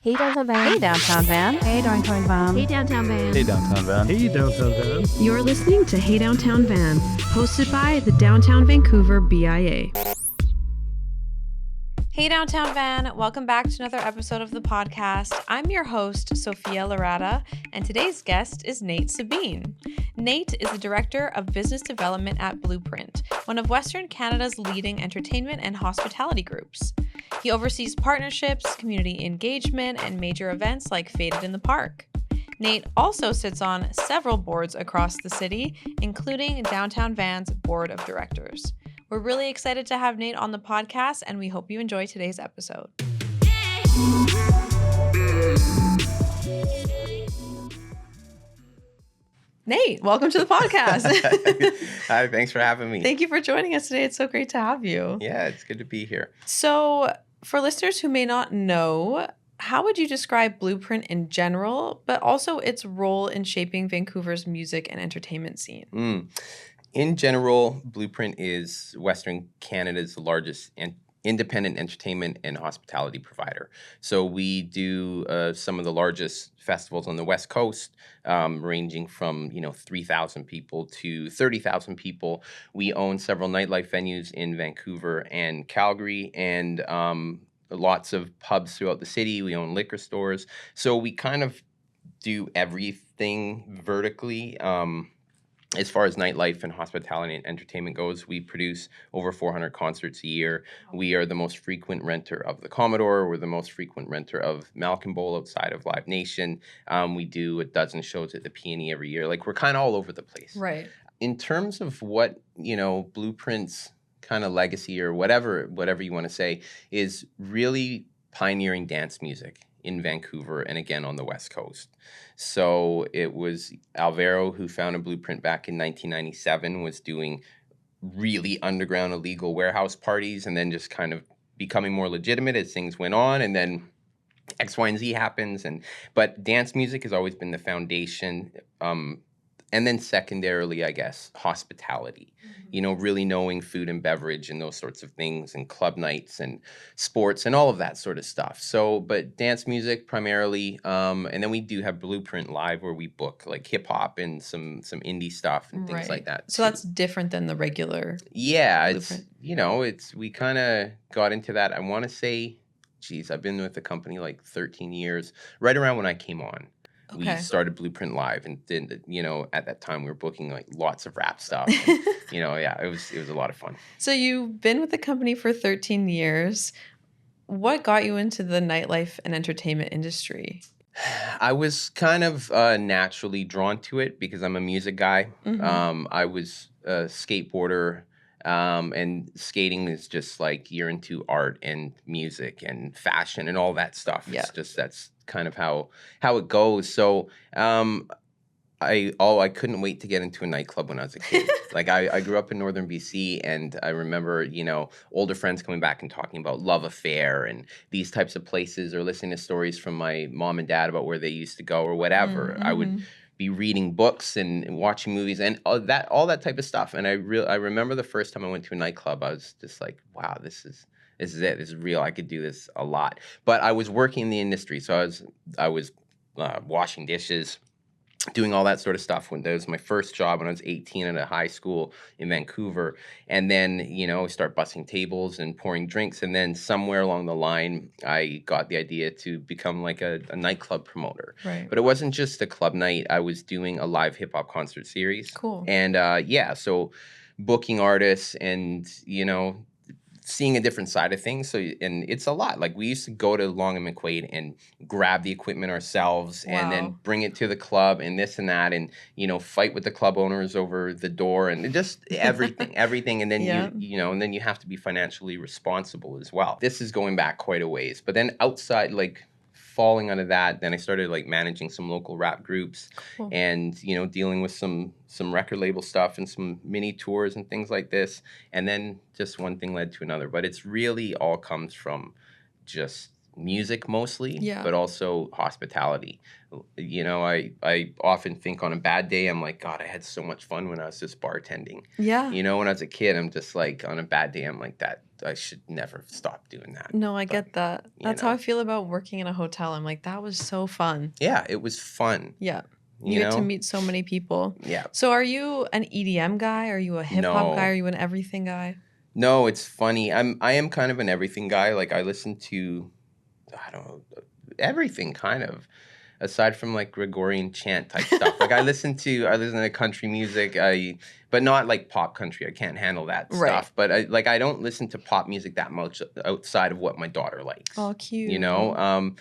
Hey downtown van. Hey downtown van. Hey downtown van. Hey downtown van. Hey downtown van. Hey downtown van. You're listening to Hey Downtown Van, hosted by the Downtown Vancouver BIA. Hey Downtown Van, welcome back to another episode of the podcast. I'm your host, Sofia Laratta, and today's guest is Nate Sabine. Nate is the Director of Business Development at Blueprint, one of Western Canada's leading entertainment and hospitality groups. He oversees partnerships, community engagement, and major events like Faded in the Park. Nate also sits on several boards across the city, including Downtown Van's Board of Directors. We're really excited to have Nate on the podcast, and we hope you enjoy today's episode. Nate, welcome to the podcast. Hi, thanks for having me. Thank you for joining us today. It's so great to have you. Yeah, it's good to be here. So, for listeners who may not know, how would you describe Blueprint in general, but also its role in shaping Vancouver's music and entertainment scene? In general, Blueprint is Western Canada's largest independent entertainment and hospitality provider. So we do some of the largest festivals on the West Coast, ranging from 3,000 people to 30,000 people. We own several nightlife venues in Vancouver and Calgary, and lots of pubs throughout the city. We own liquor stores. So we kind of do everything vertically. As far as nightlife and hospitality and entertainment goes, we produce over 400 concerts a year. We are the most frequent renter of the Commodore. We're the most frequent renter of Malcolm Bowl outside of Live Nation. We do a dozen shows at the Peony every year. Like, we're kind of all over the place. Right. In terms of what, Blueprint's kind of legacy or whatever you want to say is really pioneering dance music in Vancouver and again on the West Coast. So it was Alvaro who founded Blueprint back in 1997, was doing really underground illegal warehouse parties and then just kind of becoming more legitimate as things went on, and then X, Y, and Z happens. But dance music has always been the foundation. And then secondarily, I guess, hospitality, really knowing food and beverage and those sorts of things, and club nights and sports and all of that sort of stuff. So, but dance music primarily. And then we do have Blueprint Live, where we book like hip hop and some indie stuff and things like that. So that's different than the regular. Yeah, Blueprint. we kind of got into that. I want to say, I've been with the company like 13 years, right around when I came on. Okay. We started Blueprint Live, and then, at that time we were booking like lots of rap stuff. And, it was a lot of fun. So you've been with the company for 13 years. What got you into the nightlife and entertainment industry? I was kind of naturally drawn to it because I'm a music guy. Mm-hmm. I was a skateboarder. And skating is just like you're into art and music and fashion and all that stuff. Yeah. It's just that's kind of how it goes. So I couldn't wait to get into a nightclub when I was a kid. Like I grew up in northern BC, and I remember older friends coming back and talking about Love Affair and these types of places, or listening to stories from my mom and dad about where they used to go or whatever. Mm-hmm. I would be reading books and watching movies and all that type of stuff. And I remember the first time I went to a nightclub, I was just like, wow, this is it. This is real. I could do this a lot. But I was working in the industry, so I was washing dishes, doing all that sort of stuff. When that was my first job when I was 18 at a high school in Vancouver. And then, start bussing tables and pouring drinks. And then somewhere along the line, I got the idea to become like a nightclub promoter. Right. But it wasn't just a club night. I was doing a live hip hop concert series. Cool. And so booking artists and, seeing a different side of things. So, and it's a lot. Like, we used to go to Long and McQuaid and grab the equipment ourselves. Wow. And then bring it to the club and this and that, and, fight with the club owners over the door and just everything. And then, and then you have to be financially responsible as well. This is going back quite a ways. But then outside, like, falling out of that, then I started like managing some local rap groups. Cool. And dealing with some record label stuff and some mini tours and things like this. And then just one thing led to another. But it's really all comes from just music mostly, Yeah. but also hospitality. You know, I often think on a bad day, I'm like, God, I had so much fun when I was just bartending. Yeah. You know, when I was a kid, I'm just like, on a bad day, I'm like, that I should never stop doing that. No, I But, get that. you That's how I know. feel about working in a hotel. I'm like, that was so fun. Yeah, it was fun. Yeah. You You get to know? meet so many people. Yeah. So are you an EDM guy? Are you a hip hop guy? No. Are you an everything guy? No, it's funny. I am kind of an everything guy. Like I listen to, I don't know, everything kind of, aside from like Gregorian chant type stuff. Like I listen to country music. But not like pop country. I can't handle that Right. stuff. But I don't listen to pop music that much outside of what my daughter likes. Oh, cute. You know,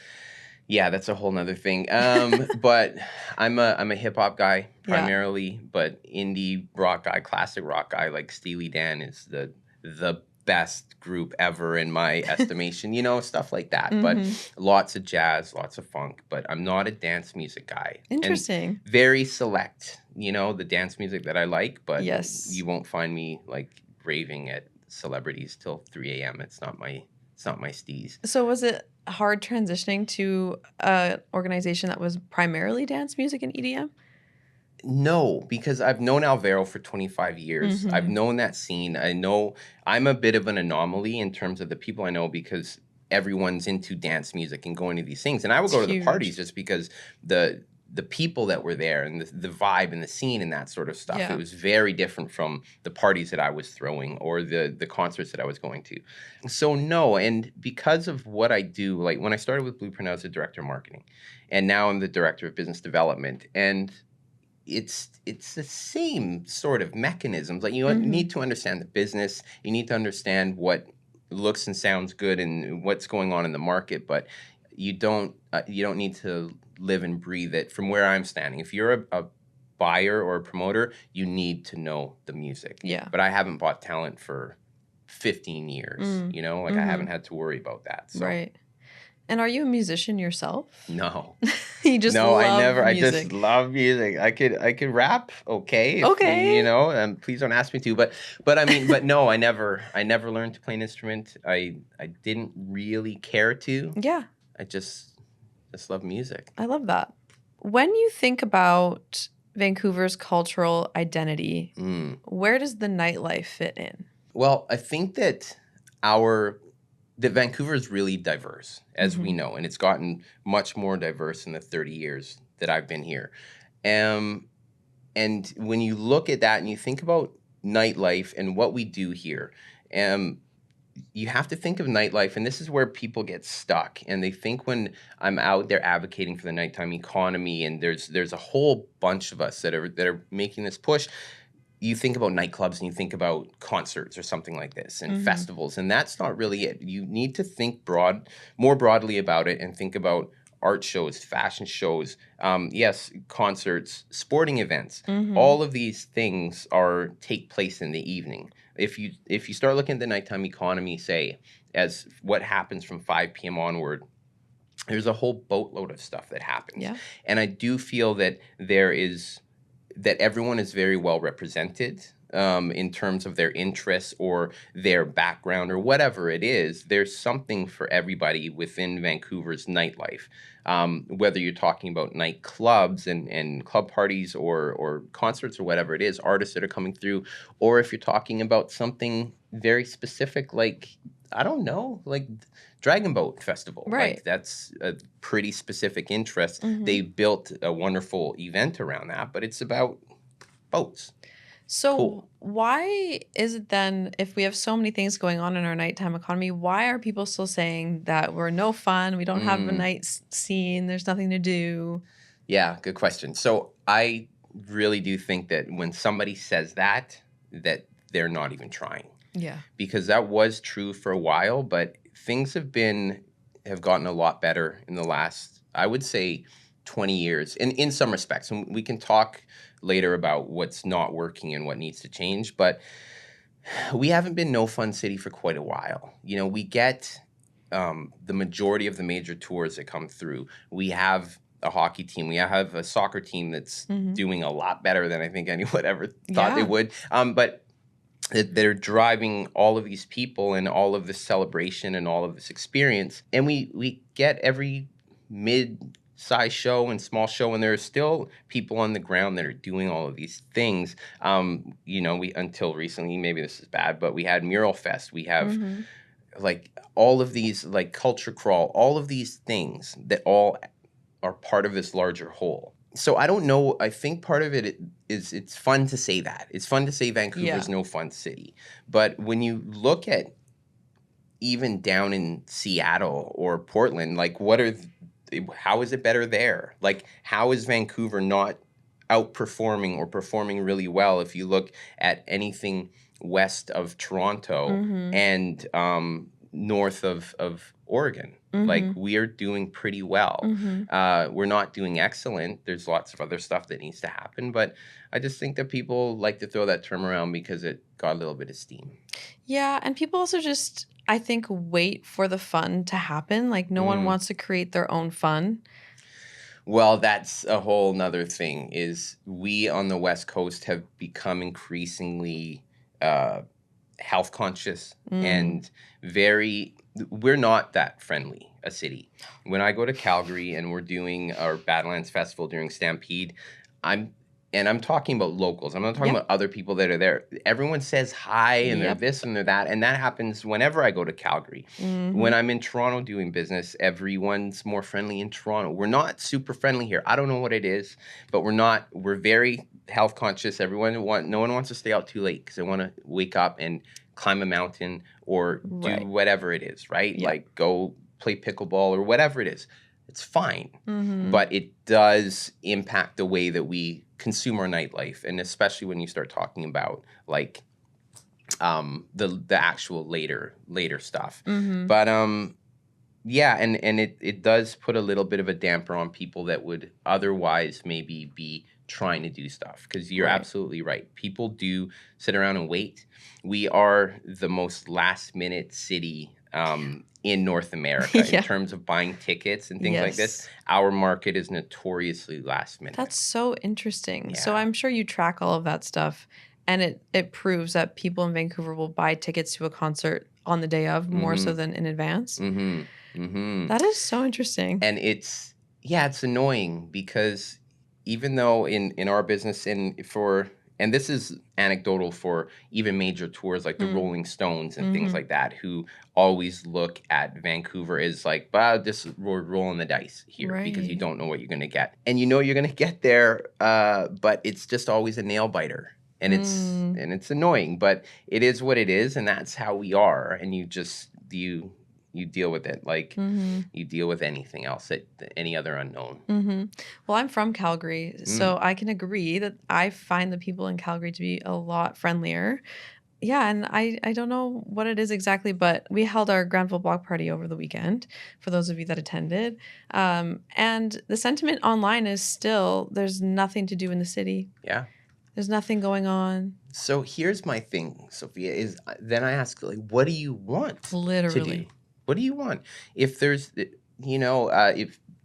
yeah, that's a whole nother thing. But I'm a hip hop guy primarily, but indie rock guy, classic rock guy. Like Steely Dan is the best group ever in my estimation. You know, stuff like that. Mhm. But lots of jazz, lots of funk. But I'm not a dance music guy. Interesting. And very select. You know, the dance music that I like, but Yes. you won't find me like raving at celebrities till 3 a.m. It's not my steez. So was it hard transitioning to an organization that was primarily dance music and EDM? No, because I've known Alvaro for 25 years. I've Mhm. known that scene. I know I'm a bit of an anomaly in terms of the people I know because everyone's into dance music and going to these things. And I would It's go to the huge. parties just because the people that were there and the vibe and the scene and that sort of stuff. Yeah. It was very different from the parties that I was throwing or the concerts that I was going to. So no, and because of what I do, like when I started with Blueprint, I was the director of marketing. And now I'm the director of business development. And it's the same sort of mechanisms. Like you Mhm. need to understand the business. You need to understand what looks and sounds good and what's going on in the market. But you don't need to live and breathe it. From where I'm standing, if you're a buyer or a promoter, you need to know the music. Yeah. But I haven't bought talent for 15 years. Mm. You know, like I haven't had to worry about that. So Right. And are you a musician yourself? no. You just No, love I never. I music. just love music. I could rap, okay. Okay. You know, and please don't ask me to. But I mean, but no, I never learned to play an instrument. I didn't really care to. Yeah, I just love music. I love that. When you think about Vancouver's cultural identity, where does the nightlife fit in? Well, I think that Vancouver is really diverse, as we know, and it's gotten much more diverse in the 30 years that I've been here. And when you look at that and you think about nightlife and what we do here, you have to think of nightlife, and this is where people get stuck. And they think when I'm out there advocating for the nighttime economy, and there's a whole bunch of us that are making this push. You think about nightclubs and you think about concerts or something like this and festivals, and that's not really it. You need to think more broadly about it and think about art shows, fashion shows, yes, concerts, sporting events. All of these things take place in the evening. If you start looking at the nighttime economy, say, as what happens from 5 p.m. onward, there's a whole boatload of stuff that happens. Yeah. And I do feel that that everyone is very well represented in terms of their interests or their background or whatever it is. There's something for everybody within Vancouver's nightlife. Whether you're talking about nightclubs and club parties or concerts or whatever it is, artists that are coming through, or if you're talking about something very specific like, I don't know, like Dragon Boat Festival. Right. Like that's a pretty specific interest. They built a wonderful event around that, but it's about boats. So Cool. why is it then, if we have so many things going on in our nighttime economy, why are people still saying that we're no fun, we don't have a night scene, there's nothing to do? Yeah, good question. So I really do think that when somebody says that they're not even trying. Yeah. Because that was true for a while, but things have gotten a lot better in the last, I would say, 20 years in some respects. And we can talk later about what's not working and what needs to change, but we haven't been no fun city for quite a while. You know, we get the majority of the major tours that come through. We have a hockey team. We have a soccer team that's doing a lot better than I think anyone ever thought they would. But that are driving all of these people and all of this celebration and all of this experience. And we get every mid-size show and small show, and there are still people on the ground that are doing all of these things. We until recently, maybe this is bad, but we had Mural Fest. We have like all of these, like Culture Crawl, all of these things that all are part of this larger whole. So I don't know. I think part of it is it's fun to say that. It's fun to say Vancouver's no fun city. But when you look at even down in Seattle or Portland, like how is it better there? Like, how is Vancouver not outperforming or performing really well if you look at anything west of Toronto and north of Oregon? Like, we are doing pretty well. We're not doing excellent. There's lots of other stuff that needs to happen, but I just think that people like to throw that term around because it got a little bit of steam. Yeah, and people also just, I think, wait for the fun to happen. Like, no one wants to create their own fun. Well, that's a whole nother thing, is we on the West Coast have become increasingly health conscious and we're not that friendly a city. When I go to Calgary and we're doing our Badlands Festival during Stampede, I'm talking about locals. I'm not talking about other people that are there. Everyone says hi and they're this and they're that. And that happens whenever I go to Calgary. When I'm in Toronto doing business, everyone's more friendly in Toronto. We're not super friendly here. I don't know what it is, but we're very health conscious. No one wants to stay out too late because they want to wake up and climb a mountain or do whatever it is, right? Like go play pickleball or whatever it is. It's fine, but it does impact the way that we consume our nightlife, and especially when you start talking about like the actual later stuff. But and it does put a little bit of a damper on people that would otherwise maybe be trying to do stuff, because you're absolutely right. People do sit around and wait. We are the most last minute city in North America in terms of buying tickets and things like this. Our market is notoriously last minute. That's so interesting. So I'm sure you track all of that stuff, and it proves that people in Vancouver will buy tickets to a concert on the day of more so than in advance. That is so interesting. And it's annoying because even though in our business and this is anecdotal for even major tours like the Rolling Stones and things like that, who always look at Vancouver as like, wow, we're rolling the dice here because you don't know what you're going to get. And you know you're going to get there, but it's just always a nail biter. And it's annoying, but it is what it is, and that's how we are. And you deal with it like you deal with anything else, any other unknown. Well, I'm from Calgary, so I can agree that I find the people in Calgary to be a lot friendlier. Yeah, and I don't know what it is exactly, but we held our Granville block party over the weekend, for those of you that attended. And the sentiment online is still, there's nothing to do in the city. Yeah. There's nothing going on. So here's my thing, Sophia, is then I ask, like, what do you want Literally to do? What do you want? If there's,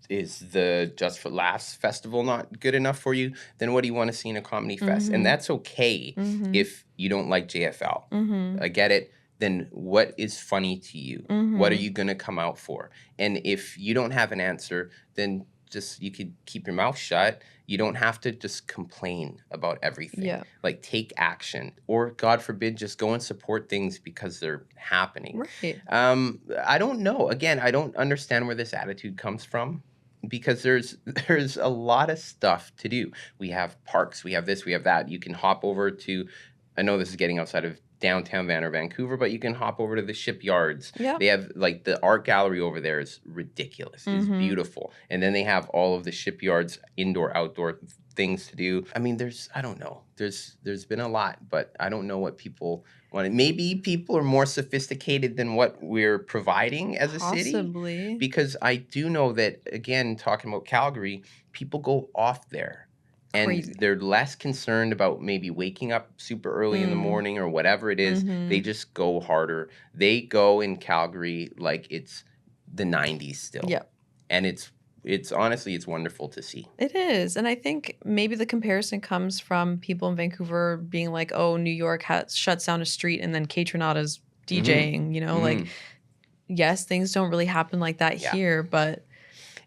is the Just for Laughs festival not good enough for you, then what do you want to see in a comedy fest? And that's okay if you don't like JFL. I get it. Then what is funny to you? What are you going to come out for? And if you don't have an answer, then you could keep your mouth shut. You don't have to just complain about everything. Yeah. Like, take action, or God forbid, just go and support things because they're happening. Right. I don't know. Again, I don't understand where this attitude comes from, because there's a lot of stuff to do. We have parks, we have this, we have that. You can hop over to, I know this is getting outside of downtown Vancouver, but you can hop over to the shipyards. Yeah. They have, like, the art gallery over there is ridiculous. It's beautiful. And then they have all of the shipyards indoor, outdoor things to do. I mean, I don't know. There's been a lot, but I don't know what people want. Maybe people are more sophisticated than what we're providing as a city. Possibly. Because I do know that, again, talking about Calgary, people go off there. And they're less concerned about maybe waking up super early in the morning or whatever it is. They just go harder. They go in Calgary like it's the 90s still. Yep. And it's it's honestly, it's wonderful to see. It is. And I think maybe the comparison comes from people in Vancouver being like, oh, New York shuts down a street and then Kaytranada's DJing, like, yes, things don't really happen like that here, but.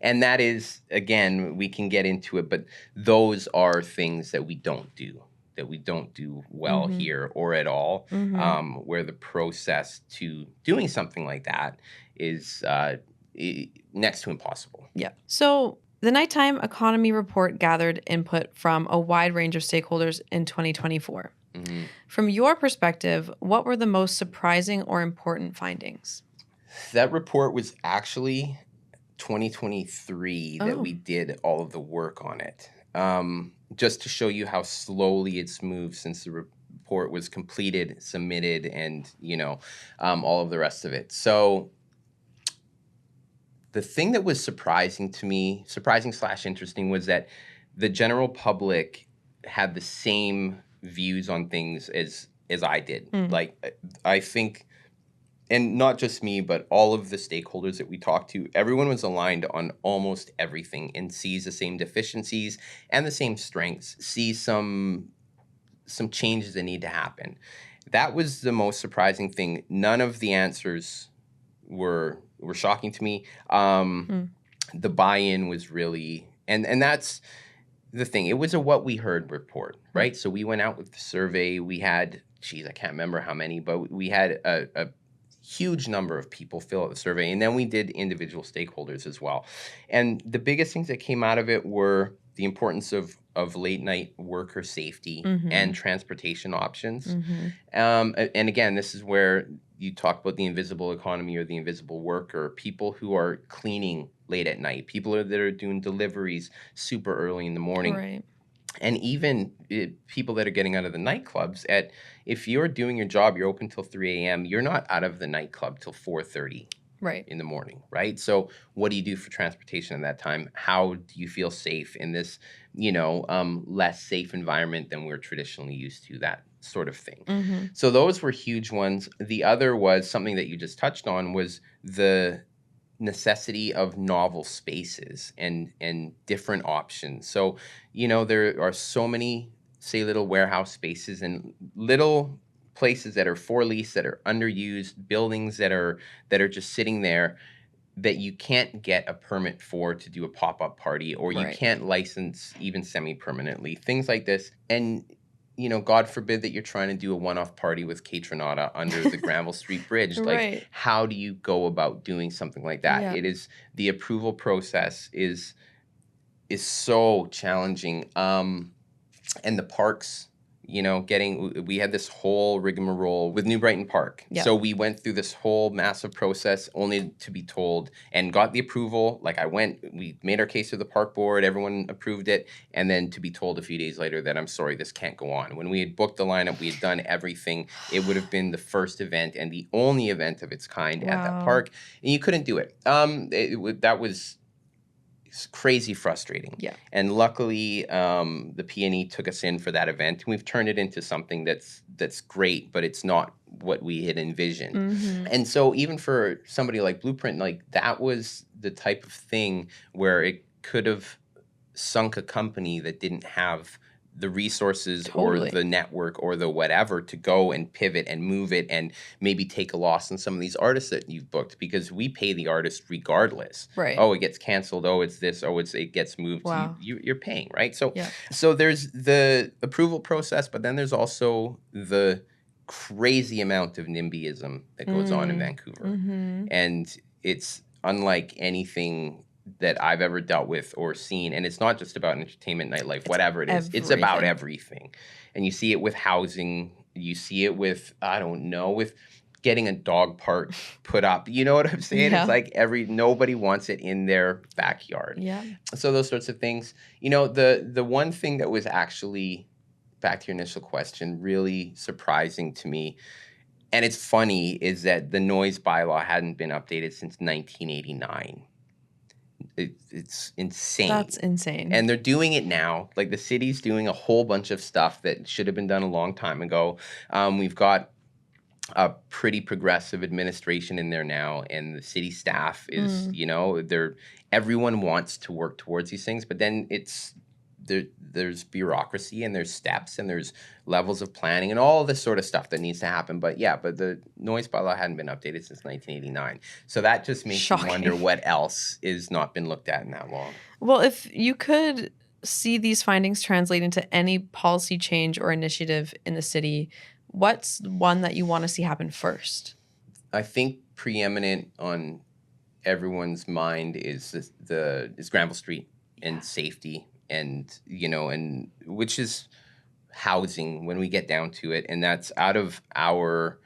And that is, again, we can get into it, but those are things that we don't do well here or at all, where the process to doing something like that is next to impossible. Yeah. So the Nighttime Economy Report gathered input from a wide range of stakeholders in 2024. From your perspective, what were the most surprising or important findings? That report was actually 2023 that we did all of the work on it. Just to show you how slowly it's moved since the report was completed, submitted, and, all of the rest of it. So the thing that was surprising to me, surprising/interesting, was that the general public had the same views on things as I did. Like, I think, and not just me, but all of the stakeholders that we talked to, everyone was aligned on almost everything and sees the same deficiencies and the same strengths, sees some changes that need to happen. That was the most surprising thing. None of the answers were shocking to me. The buy-in was really, and that's the thing. It was a what we heard report, right? So we went out with the survey. We had, I can't remember how many, but we had a huge number of people fill out the survey. And then we did individual stakeholders as well. And the biggest things that came out of it were the importance of late night worker safety and transportation options. And again, this is where you talk about the invisible economy or the invisible worker, people who are cleaning late at night, people that are doing deliveries super early in the morning. Right. And even people that are getting out of the nightclubs if you're doing your job, you're open till 3 a.m., you're not out of the nightclub till 4:30 in the morning, right? So what do you do for transportation at that time? How do you feel safe in this, less safe environment than we're traditionally used to, that sort of thing. So those were huge ones. The other was something that you just touched on, was the necessity of novel spaces and different options. So, there are so many, say, little warehouse spaces and little places that are for lease, that are underused, buildings that are just sitting there that you can't get a permit to do a pop-up party, or you can't license even semi-permanently, things like this. And God forbid that you're trying to do a one-off party with Kaytranada under the Granville Street Bridge. Like, how do you go about doing something like that? Yeah. It is, the approval process is so challenging. And the parks, we had this whole rigmarole with New Brighton Park. Yep. So we went through this whole massive process only to be told and got the approval. Like, we made our case to the park board, everyone approved it, and then to be told a few days later that, I'm sorry, this can't go on. When we had booked the lineup, we had done everything. It would have been the first event and the only event of its kind at that park, and you couldn't do it. That was crazy frustrating. Yeah. And luckily, the P&E took us in for that event, and we've turned it into something that's great, but it's not what we had envisioned. And so even for somebody like Blueprint, like, that was the type of thing where it could have sunk a company that didn't have the resources or the network or the whatever to go and pivot and move it and maybe take a loss on some of these artists that you've booked, because we pay the artist regardless. Right. Oh, it gets canceled. Oh, it's this. Oh, it gets moved. Wow. You're paying, right? So there's the approval process, but then there's also the crazy amount of NIMBYism that goes on in Vancouver. And it's unlike anything that I've ever dealt with or seen. And it's not just about entertainment, nightlife, whatever it is. It's about everything. And you see it with housing. You see it with, with getting a dog park put up. You know what I'm saying? Yeah. It's like nobody wants it in their backyard. Yeah. So those sorts of things. The one thing that was actually, back to your initial question, really surprising to me, and it's funny, is that the noise bylaw hadn't been updated since 1989. It's insane. That's insane. And they're doing it now. Like, the city's doing a whole bunch of stuff that should have been done a long time ago. We've got a pretty progressive administration in there now, and the city staff is, everyone wants to work towards these things, but then there's bureaucracy and there's steps and there's levels of planning and all this sort of stuff that needs to happen. But the noise bylaw hadn't been updated since 1989. So that just makes Shocking. you wonder what else is not been looked at in that long. Well, if you could see these findings translate into any policy change or initiative in the city, what's one that you want to see happen first? I think preeminent on everyone's mind is Granville Street and safety. And which is housing when we get down to it. And that's out of our,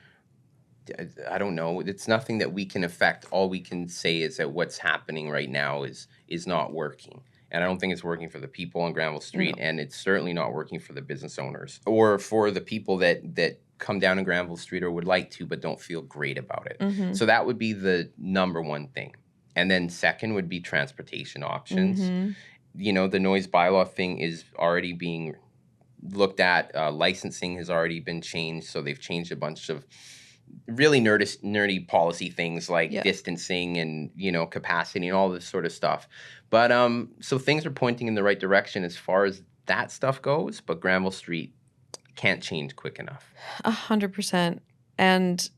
I don't know, it's nothing that we can affect. All we can say is that what's happening right now is not working. And I don't think it's working for the people on Granville Street. No. And it's certainly not working for the business owners or for the people that come down to Granville Street or would like to, but don't feel great about it. Mm-hmm. So that would be the number one thing. And then second would be transportation options. Mm-hmm. The noise bylaw thing is already being looked at. Licensing has already been changed. So they've changed a bunch of really nerdy policy things like distancing and, capacity and all this sort of stuff. But so things are pointing in the right direction as far as that stuff goes. But Granville Street can't change quick enough. 100%. And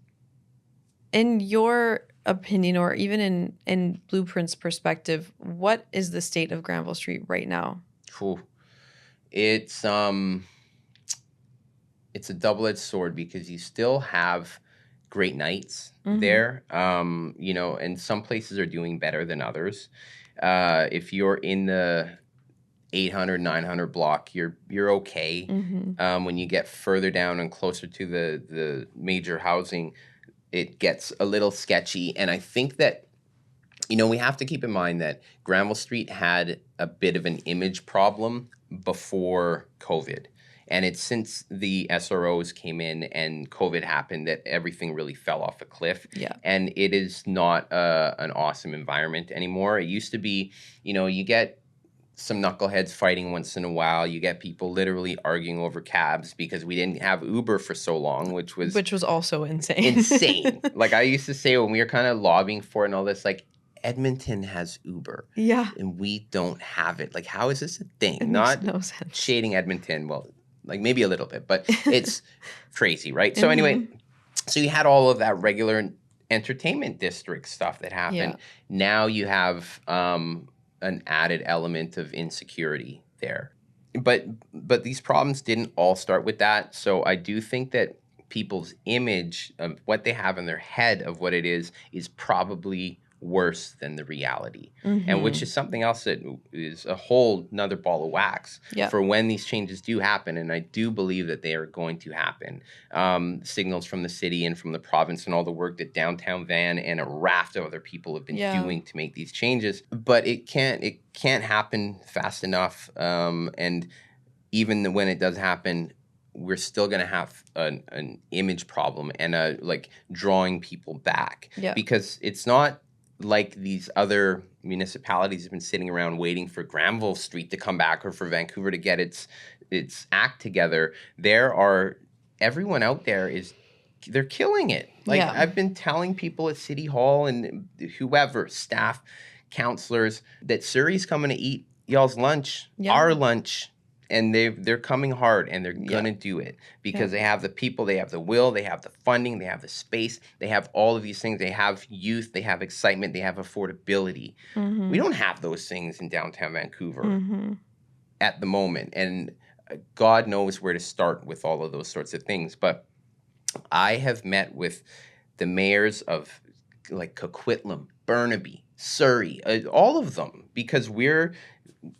in your opinion, or even in Blueprint's perspective, what is the state of Granville Street right now? It's a double-edged sword because you still have great nights there, and some places are doing better than others. If you're in the 800, 900 block, you're okay. Mm-hmm. When you get further down and closer to the major housing, it gets a little sketchy. And I think that, we have to keep in mind that Granville Street had a bit of an image problem before COVID. And it's since the SROs came in and COVID happened that everything really fell off a cliff. Yeah. And it is not an awesome environment anymore. It used to be, you get some knuckleheads fighting once in a while. You get people literally arguing over cabs because we didn't have Uber for so long, which was also insane. Like I used to say when we were kind of lobbying for it and all this, like Edmonton has Uber. Yeah. And we don't have it. Like, how is this a thing? It makes no sense. Shading Edmonton. Well, like maybe a little bit, but it's crazy, right? So anyway, so you had all of that regular entertainment district stuff that happened. Yeah. Now you have an added element of insecurity there. But these problems didn't all start with that. So I do think that people's image of what they have in their head of what it is probably worse than the reality. Mm-hmm. And which is something else that is a whole nother ball of wax for when these changes do happen. And I do believe that they are going to happen. Signals from the city and from the province and all the work that Downtown Van and a raft of other people have been doing to make these changes. But it can't happen fast enough. And even when it does happen, we're still going to have an image problem and drawing people back. Yeah. Because it's not like these other municipalities have been sitting around waiting for Granville Street to come back or for Vancouver to get its act together. Everyone out there they're killing it. I've been telling people at City Hall and whoever, staff, counselors, that Surrey's coming to eat y'all's lunch, our lunch. And they're coming hard, and they're going to do it because they have the people, they have the will, they have the funding, they have the space, they have all of these things. They have youth, they have excitement, they have affordability. Mm-hmm. We don't have those things in downtown Vancouver at the moment. And God knows where to start with all of those sorts of things. But I have met with the mayors of like Coquitlam, Burnaby, Surrey, all of them, because we're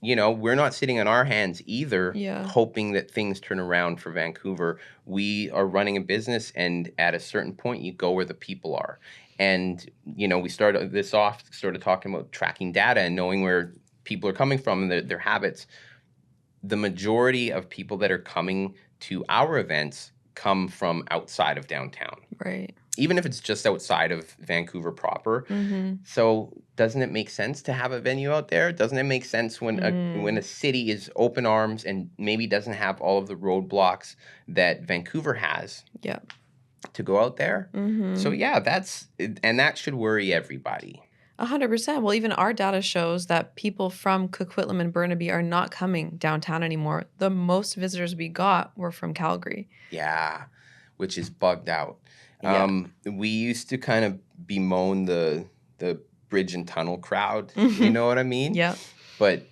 not sitting on our hands either, hoping that things turn around for Vancouver. We are running a business, and at a certain point, you go where the people are. And, we started this off sort of talking about tracking data and knowing where people are coming from and their habits. The majority of people that are coming to our events come from outside of downtown. Right. Even if it's just outside of Vancouver proper. Mm-hmm. So doesn't it make sense to have a venue out there? Doesn't it make sense when a city is open arms and maybe doesn't have all of the roadblocks that Vancouver has? Yeah. to go out there. So Mm-hmm. yeah, that should worry everybody. 100%. Well, even our data shows that people from Coquitlam and Burnaby are not coming downtown anymore. The most visitors we got were from Calgary. Yeah, which is bugged out. Yeah. We used to kind of bemoan the bridge and tunnel crowd. You know what I mean? Yep. But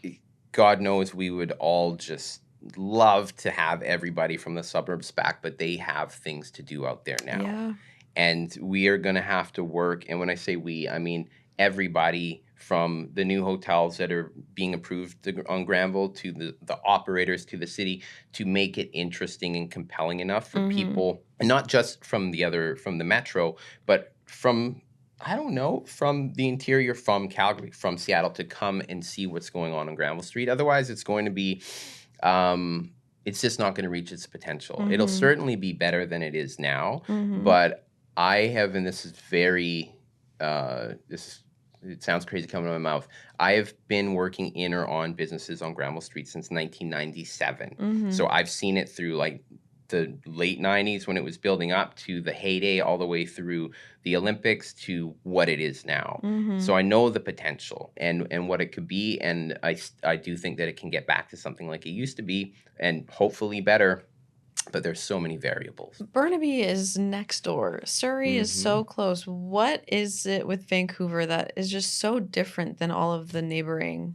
God knows we would all just love to have everybody from the suburbs back, but they have things to do out there now. Yeah. And we are going to have to work. And when I say we, I mean everybody from the new hotels that are being approved on Granville to the operators to the city to make it interesting and compelling enough for people, not just from the metro, but from, I don't know, from the interior, from Calgary, from Seattle, to come and see what's going on Granville Street. Otherwise, it's going to be, it's just not going to reach its potential. It'll certainly be better than it is now, but I have, and this is very, it sounds crazy coming out of my mouth. I have been working in or on businesses on Granville Street since 1997. So I've seen it through like the late 90s when it was building up to the heyday, all the way through the Olympics to what it is now. So I know the potential and what it could be. And I do think that it can get back to something like it used to be, and hopefully better. But there's so many variables. Burnaby is next door. Surrey is so close. What is it with Vancouver that is just so different than all of the neighboring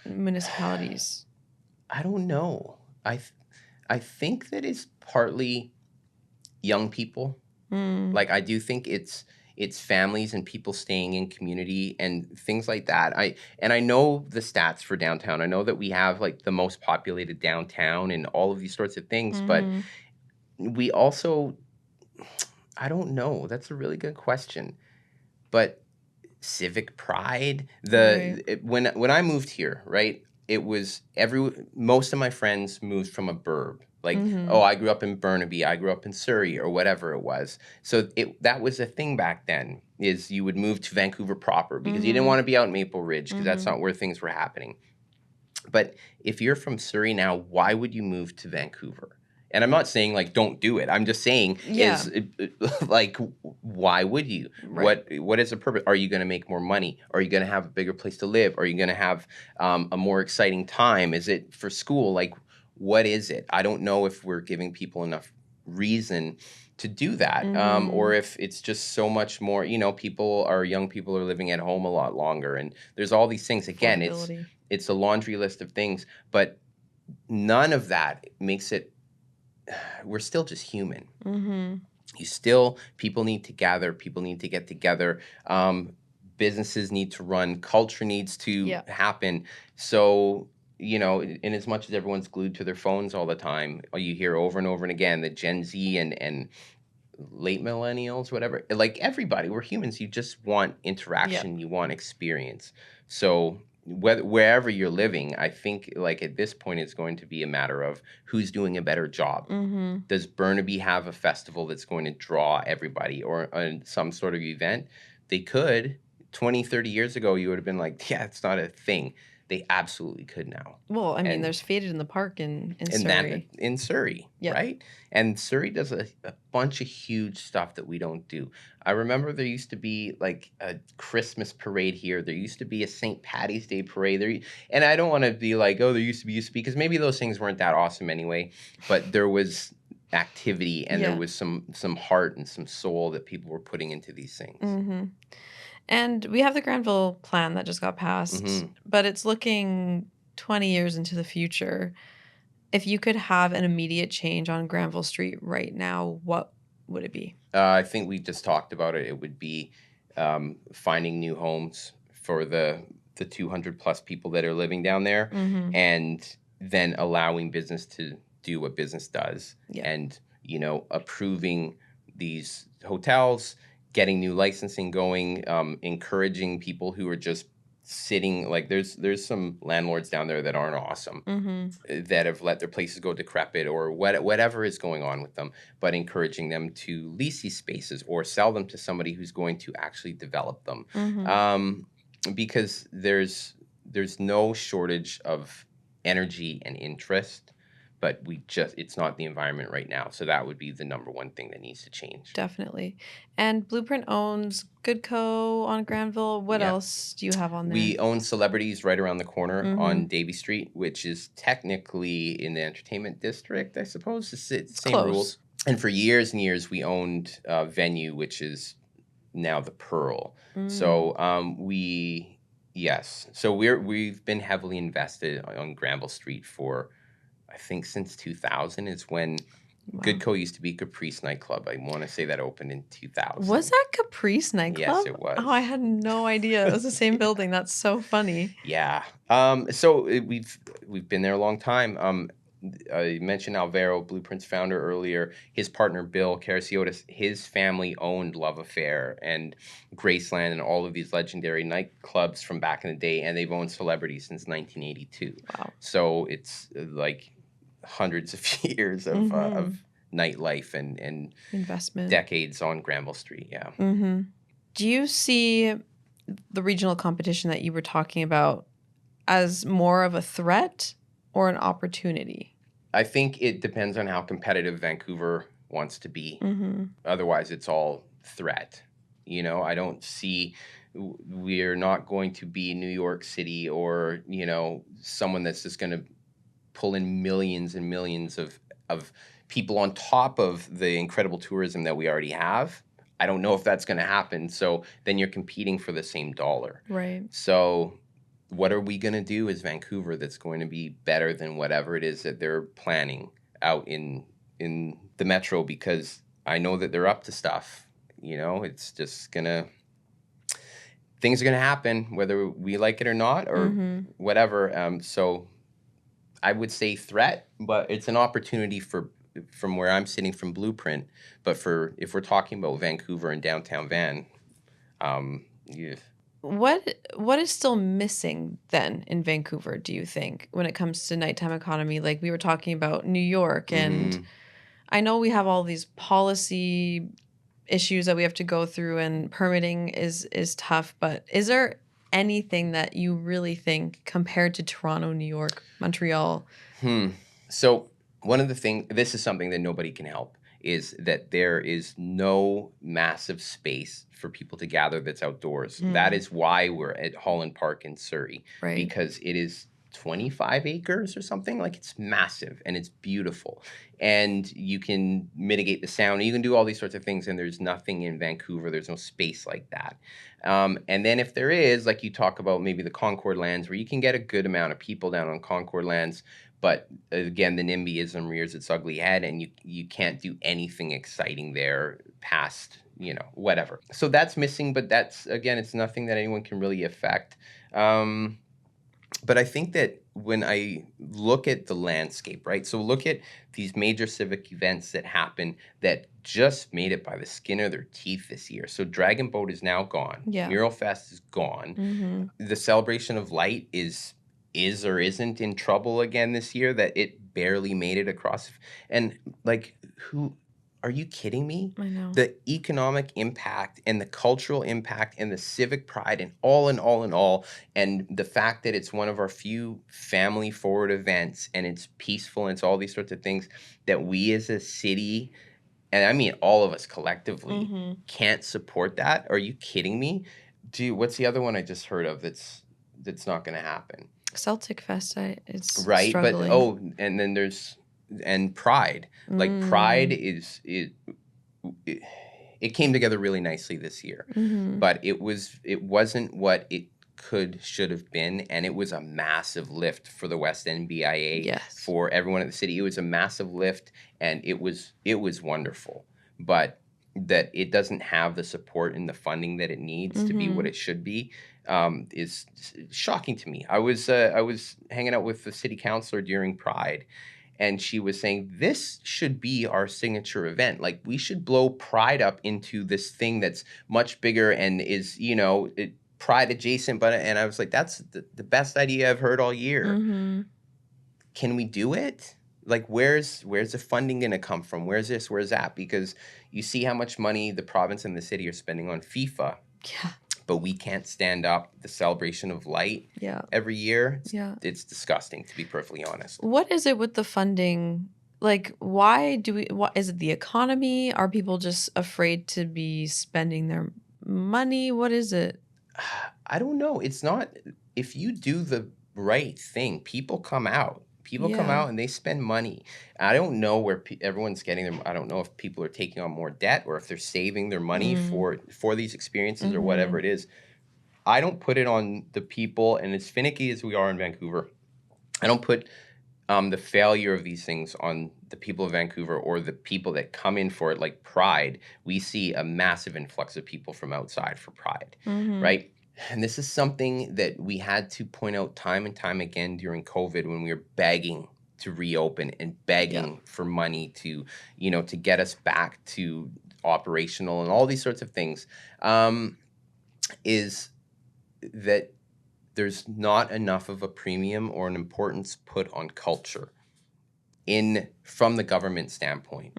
municipalities? I don't know. I think that it's partly young people. Like I do think it's families and people staying in community and things like that. I know the stats for downtown. I know that we have like the most populated downtown and all of these sorts of things, but we also, I don't know. That's a really good question. But civic pride, when I moved here, right? It was most of my friends moved from a burb. Like, oh, I grew up in Burnaby, I grew up in Surrey, or whatever it was. So that was a thing back then, is you would move to Vancouver proper because you didn't want to be out in Maple Ridge because that's not where things were happening. But if you're from Surrey now, why would you move to Vancouver? And I'm not saying like don't do it. I'm just saying is like why would you? Right. What is the purpose? Are you going to make more money? Are you going to have a bigger place to live? Are you going to have a more exciting time? Is it for school? Like what is it? I don't know if we're giving people enough reason to do that, or if it's just so much more. You know, young people are living at home a lot longer, and there's all these things. Again, it's a laundry list of things, but none of that makes it. We're still just human. People need to gather. People need to get together. Businesses need to run. Culture needs to happen. So, you know, in as much as everyone's glued to their phones all the time, you hear over and over and again that Gen Z and late millennials, whatever, like everybody, we're humans. You just want interaction. You want experience. So wherever you're living, I think like at this point it's going to be a matter of who's doing a better job. Does Burnaby have a festival that's going to draw everybody or some sort of event? They could. 20, 30 years ago, you would have been like, yeah, it's not a thing. They absolutely could now. Well, I mean, there's Faded in the Park in Surrey. In Surrey, right? And Surrey does a bunch of huge stuff that we don't do. I remember there used to be like a Christmas parade here. There used to be a St. Paddy's Day parade. And I don't want to be like, oh, there used to be, because maybe those things weren't that awesome anyway. But there was activity and there was some heart and some soul that people were putting into these things. And we have the Granville plan that just got passed, but it's looking 20 years into the future. If you could have an immediate change on Granville Street right now, what would it be? I think we just talked about it. It would be finding new homes for the 200 plus people that are living down there, and then allowing business to do what business does, and you know, approving these hotels, getting new licensing going, encouraging people who are just sitting, like there's some landlords down there that aren't awesome, that have let their places go decrepit or whatever is going on with them, but encouraging them to lease these spaces or sell them to somebody who's going to actually develop them. Because there's no shortage of energy and interest, but it's not the environment right now. So that would be the number one thing that needs to change. Definitely. And Blueprint owns Goodco on Granville. What Yeah. else do you have on there? We own Celebrities right around the corner Mhm. on Davie Street, which is technically in the entertainment district, I suppose. It's the same Close. rules. And for years and years, we owned Venue, which is now the Pearl. So we've been heavily invested on Granville Street for, I think, since 2000 is when Wow. Goodco used to be Caprice nightclub. I want to say that opened in 2000. Was that Caprice nightclub? Yes, it was. Oh, I had no idea. It was the same building. That's so funny. Yeah. We've been there a long time. I mentioned Alvaro, Blueprint's founder, earlier. His partner, Bill Carasiotis, his family owned Love Affair and Graceland and all of these legendary nightclubs from back in the day, and they've owned Celebrity since 1982. Wow. So it's like hundreds of years of nightlife and Investment. decades on Granville Street, yeah. Mm-hmm. Do you see the regional competition that you were talking about as more of a threat or an opportunity? I think it depends on how competitive Vancouver wants to be. Mm-hmm. Otherwise, it's all threat. I don't see we're not going to be New York City or, someone that's just going to pull in millions and millions of people on top of the incredible tourism that we already have. I don't know if that's going to happen. So then you're competing for the same dollar. Right. So what are we going to do as Vancouver that's going to be better than whatever it is that they're planning out in the metro? Because I know that they're up to stuff. It's just things are going to happen whether we like it or not or whatever. So I would say threat, but it's an opportunity from where I'm sitting from Blueprint. But if we're talking about Vancouver and downtown Van, yeah. What is still missing then in Vancouver, do you think, when it comes to nighttime economy? Like we were talking about New York, and I know we have all these policy issues that we have to go through, and permitting is tough, but is there anything that you really think compared to Toronto, New York, Montreal? So one of the things, this is something that nobody can help, is that there is no massive space for people to gather that's outdoors. That is why we're at Holland Park in Surrey, Right. because it is 25 acres or something. Like, it's massive and it's beautiful. And you can mitigate the sound. You can do all these sorts of things, and there's nothing in Vancouver. There's no space like that. And then if there is, like you talk about maybe the Concord lands, where you can get a good amount of people down on Concord lands, but again, the NIMBYism rears its ugly head, and you can't do anything exciting there past, whatever. So that's missing, but that's, again, it's nothing that anyone can really affect. But I think that when I look at the landscape, right? So look at these major civic events that happen that just made it by the skin of their teeth this year. So Dragon Boat is now gone. Yeah. Mural Fest is gone. Mm-hmm. The Celebration of Light is or isn't in trouble again this year, that it barely made it across. And are you kidding me? I know. The economic impact and the cultural impact and the civic pride and all, and the fact that it's one of our few family forward events and it's peaceful and it's all these sorts of things that we as a city, and I mean all of us collectively, can't support that. Are you kidding me? What's the other one I just heard of that's not going to happen? Celtic Fest, it's right, struggling. but and then there's Pride. Like Pride it came together really nicely this year, but it wasn't what it should have been, and it was a massive lift for the West End BIA. Yes. For everyone in the city. It was a massive lift, and it was wonderful, but that it doesn't have the support and the funding that it needs to be what it should be. Is shocking to me. I was hanging out with the city councilor during Pride, and she was saying this should be our signature event. Like, we should blow Pride up into this thing that's much bigger and is Pride adjacent. And I was like, that's the best idea I've heard all year. Can we do it? Like, where's the funding going to come from? Where's this? Where's that? Because you see how much money the province and the city are spending on FIFA. Yeah. but we can't stand up the celebration of light Yeah. every year. Yeah. It's disgusting, to be perfectly honest. What is it with the funding? Like, what is it the economy? Are people just afraid to be spending their money? What is it? I don't know. It's not, if you do the right thing, people come out. People come Yeah. out and they spend money. I don't know where everyone's getting them. I don't know if people are taking on more debt or if they're saving their money for these experiences or whatever it is. I don't put it on the people, and as finicky as we are in Vancouver, I don't put the failure of these things on the people of Vancouver or the people that come in for it, like Pride. We see a massive influx of people from outside for Pride, right? And this is something that we had to point out time and time again during COVID when we were begging to reopen and begging for money to, to get us back to operational and all these sorts of things, is that there's not enough of a premium or an importance put on culture from the government standpoint.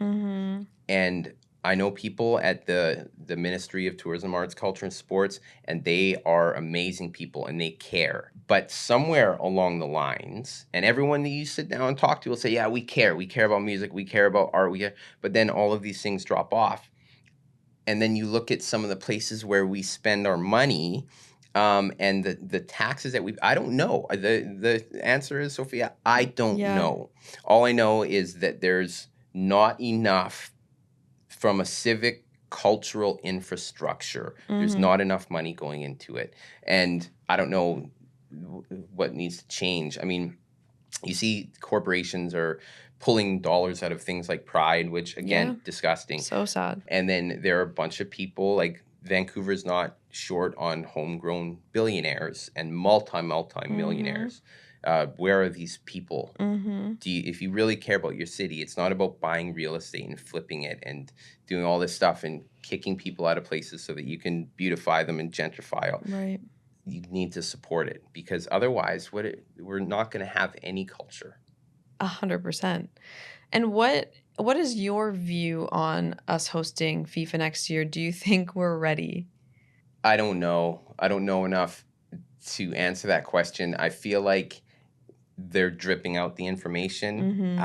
And I know people at the Ministry of Tourism, Arts, Culture, and Sports, and they are amazing people and they care. But somewhere along the lines, and everyone that you sit down and talk to will say, yeah, we care. We care about music. We care about art. But then all of these things drop off. And then you look at some of the places where we spend our money, and the taxes that I don't know. The answer is, Sofia, I don't know. All I know is that there's not enough from a civic cultural infrastructure. There's not enough money going into it. And I don't know what needs to change. I mean, you see corporations are pulling dollars out of things like Pride, which, again, disgusting. So sad. And then there are a bunch of people, like Vancouver's not short on homegrown billionaires and multi-millionaires. Where are these people? If you really care about your city, it's not about buying real estate and flipping it and doing all this stuff and kicking people out of places so that you can beautify them and gentrify. Right. You need to support it, because otherwise we're not going to have any culture. 100%. And what is your view on us hosting FIFA next year? Do you think we're ready? I don't know. I don't know enough to answer that question. I feel like they're dripping out the information.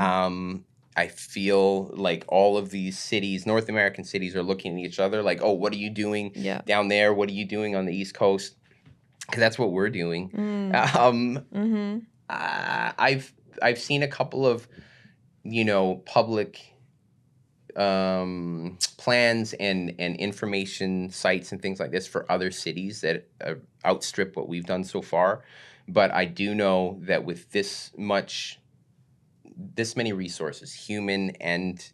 I feel like all of these cities, North American cities, are looking at each other like, oh, what are you doing down there? What are you doing on the East Coast? Because that's what we're doing. I've seen a couple of, public plans and information sites and things like this for other cities that outstrip what we've done so far. But I do know that with this many resources, human and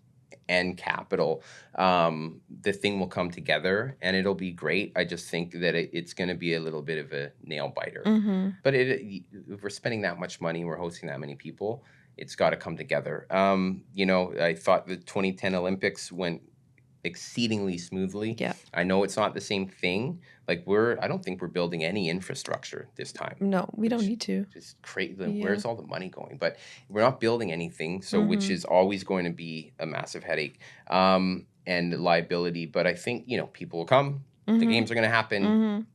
capital, the thing will come together and it'll be great. I just think that it's going to be a little bit of a nail biter. But if we're spending that much money and we're hosting that many people, it's got to come together. I thought the 2010 Olympics went exceedingly smoothly. Yeah. I know it's not the same thing. Like I don't think we're building any infrastructure this time. No, we don't need to. Just crazy. Where's all the money going? But we're not building anything, so which is always going to be a massive headache and liability. But I think people will come. The games are going to happen.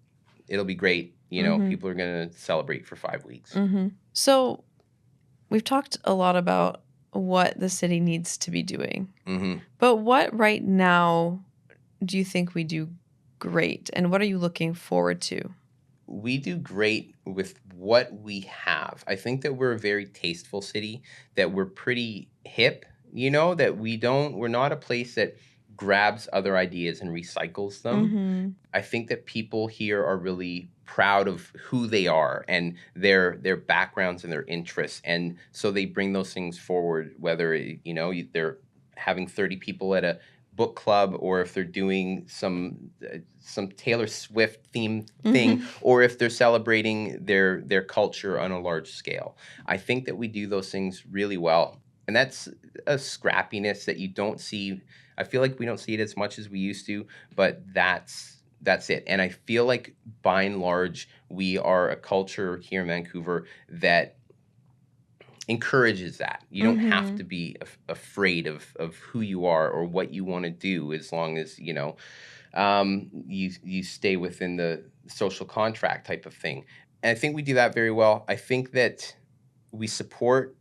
It'll be great. People are going to celebrate for 5 weeks. So we've talked a lot about what the city needs to be doing. But what right now do you think we do great? And what are you looking forward to? We do great with what we have. I think that we're a very tasteful city, that we're pretty hip, that we're not a place that grabs other ideas and recycles them. I think that people here are really proud of who they are and their backgrounds and their interests, and so they bring those things forward, whether they're having 30 people at a book club, or if they're doing some Taylor Swift themed thing, or if they're celebrating their culture on a large scale. I think that we do those things really well, and that's a scrappiness that you don't see. I feel like we don't see it as much as we used to, but that's it. And I feel like by and large, we are a culture here in Vancouver that encourages that. You don't have to be afraid of who you are or what you want to do, as long as, you stay within the social contract type of thing. And I think we do that very well. I think that we support.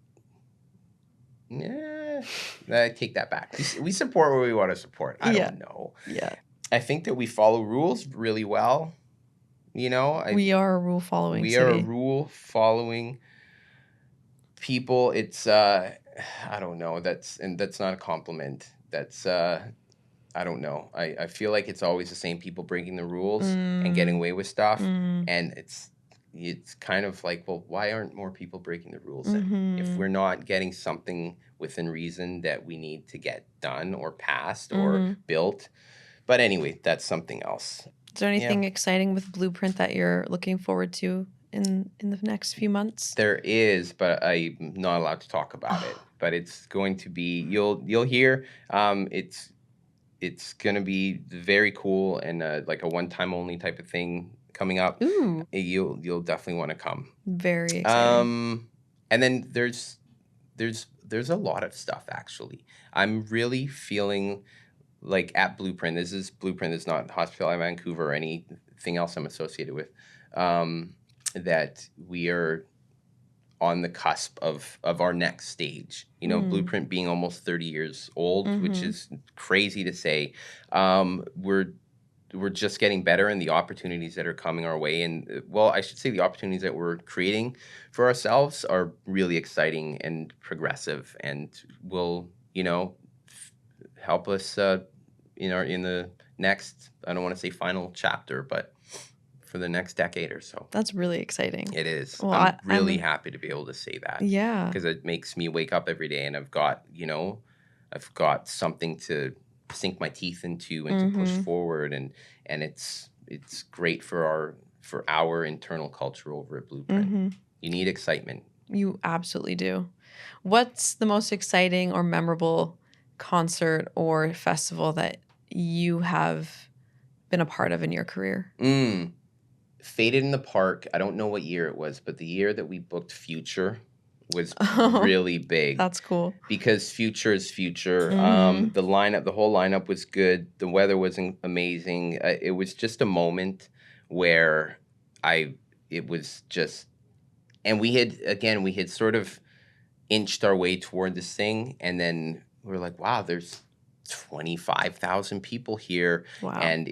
I take that back. We support where we want to support. I don't know. Yeah. I think that we follow rules really well. You know, We are a rule following we city. are a rule following people. It's I don't know. That's not a compliment. That's I don't know. I feel like it's always the same people breaking the rules and getting away with stuff, and it's kind of like, well, why aren't more people breaking the rules then? If we're not getting something within reason that we need to get done or passed or built. But anyway, that's something else. Is there anything exciting with Blueprint that you're looking forward to in the next few months? There is, but I'm not allowed to talk about it. But it's going to be, you'll hear, it's going to be very cool and like a one-time only type of thing coming up. Ooh. You'll definitely want to come. Very exciting. And then there's a lot of stuff actually. I'm really feeling like at Blueprint. Blueprint is not Hospitality Vancouver or anything else I'm associated with. That we are on the cusp of our next stage. You know, Blueprint being almost 30 years old, which is crazy to say. We're just getting better, and the opportunities that are coming our way, and well, I should say the opportunities that we're creating for ourselves are really exciting and progressive, and will, you know, help us in the next, I don't want to say final chapter, but for the next decade or so. That's really exciting. It is. Well, I'm really happy to be able to say that. Yeah. Because it makes me wake up every day, and I've got something to sink my teeth into and to push forward, and it's great for our internal culture over at Blueprint. You need excitement. You absolutely do. What's the most exciting or memorable concert or festival that you have been a part of in your career? Faded in the Park. I don't know what year it was, but the year that we booked Future was really big. That's cool. Because Future is Future. The whole lineup was good. The weather was amazing. It was just a moment where it was just, and we had sort of inched our way toward this thing, and then we were like, wow, there's 25,000 people here. Wow. And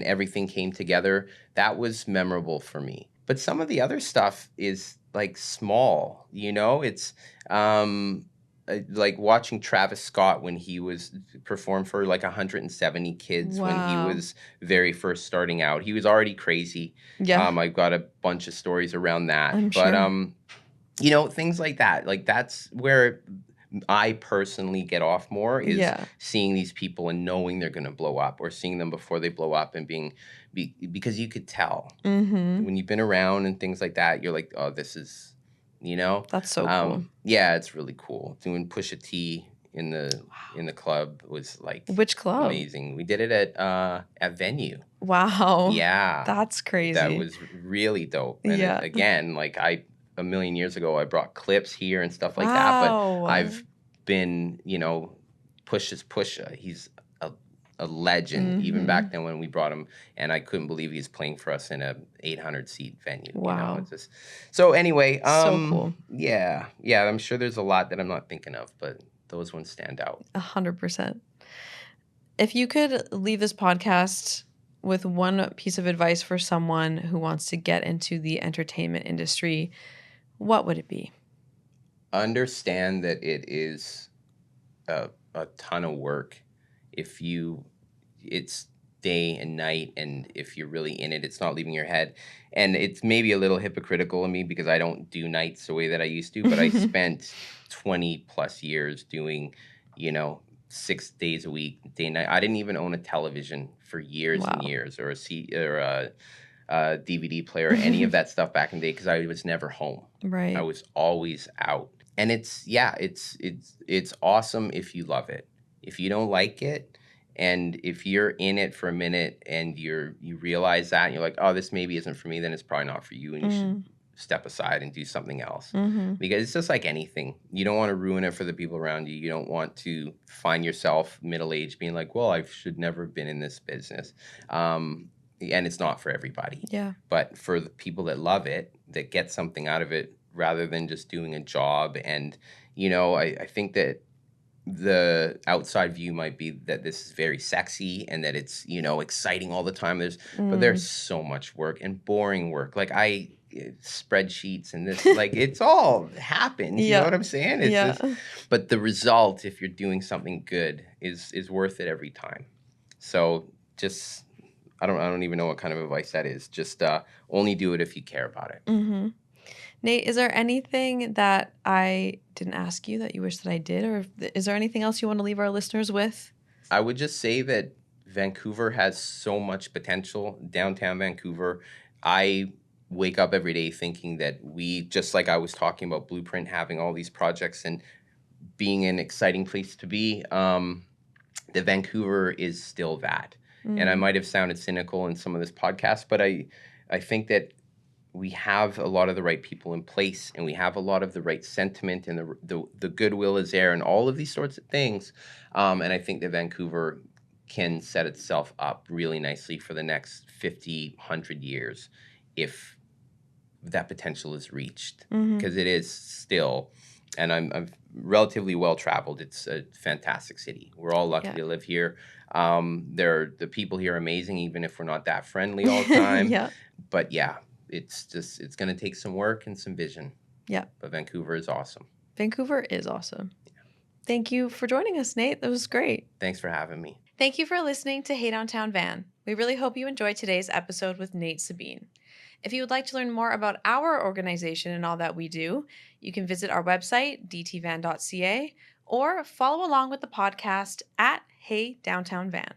everything came together. That was memorable for me. But some of the other stuff is like small, you know, it's like watching Travis Scott when he was perform for like 170 kids when he was very first starting out. He was already crazy. Yeah. I've got a bunch of stories around that. I'm but sure. you know, things like that. Like that's where I personally get off more is seeing these people and knowing they're going to blow up, or seeing them before they blow up, and because you could tell when you've been around and things like that. You're like, oh, this is, you know, that's so cool. Yeah, it's really cool. Doing Pusha T in the club was like, which club? Amazing. We did it at Venue. Wow. Yeah, that's crazy. That was really dope. And again, like a million years ago, I brought clips here and stuff like that. But I've been, you know, Pusha's Pusha. He's a legend, even back then when we brought him. And I couldn't believe he's playing for us in a 800-seat venue. Wow. You know, so anyway. So cool. Yeah. I'm sure there's a lot that I'm not thinking of, but those ones stand out. 100%. If you could leave this podcast with one piece of advice for someone who wants to get into the entertainment industry, what would it be? Understand that it is a ton of work. It's day and night, and if you're really in it, it's not leaving your head. And it's maybe a little hypocritical of me because I don't do nights the way that I used to, but I spent 20 plus years doing, you know, 6 days a week, day and night. I didn't even own a television for years and years, or a DVD player, any of that stuff back in the day, because I was never home. Right. I was always out. And it's awesome if you love it. If you don't like it, and if you're in it for a minute and you realize that, and you're like, oh, this maybe isn't for me, then it's probably not for you, and you should step aside and do something else. Mm-hmm. Because it's just like anything. You don't want to ruin it for the people around you. You don't want to find yourself middle-aged being like, well, I should never have been in this business. And it's not for everybody. Yeah. But for the people that love it, that get something out of it, rather than just doing a job. And, I think that the outside view might be that this is very sexy and that it's, exciting all the time. But there's so much work and boring work. Like spreadsheets and this, like it's all happens. You know what I'm saying? It's just, but the result, if you're doing something good, is worth it every time. So just, I don't even know what kind of advice that is. Just only do it if you care about it. Mm-hmm. Nate, is there anything that I didn't ask you that you wish that I did? Or is there anything else you want to leave our listeners with? I would just say that Vancouver has so much potential. Downtown Vancouver, I wake up every day thinking that just like I was talking about Blueprint having all these projects and being an exciting place to be, that Vancouver is still that. And I might have sounded cynical in some of this podcast, but I think that we have a lot of the right people in place, and we have a lot of the right sentiment, and the goodwill is there, and all of these sorts of things. And I think that Vancouver can set itself up really nicely for the next 50, 100 years if that potential is reached, because it is still, and I'm relatively well-traveled. It's a fantastic city. We're all lucky to live here. The people here are amazing, even if we're not that friendly all the time. But it's going to take some work and some vision. Yeah. But Vancouver is awesome. Vancouver is awesome. Thank you for joining us, Nate. That was great. Thanks for having me. Thank you for listening to Hey Downtown Van. We really hope you enjoyed today's episode with Nate Sabine. If you would like to learn more about our organization and all that we do, you can visit our website, dtvan.ca, or follow along with the podcast at Hey Downtown Van.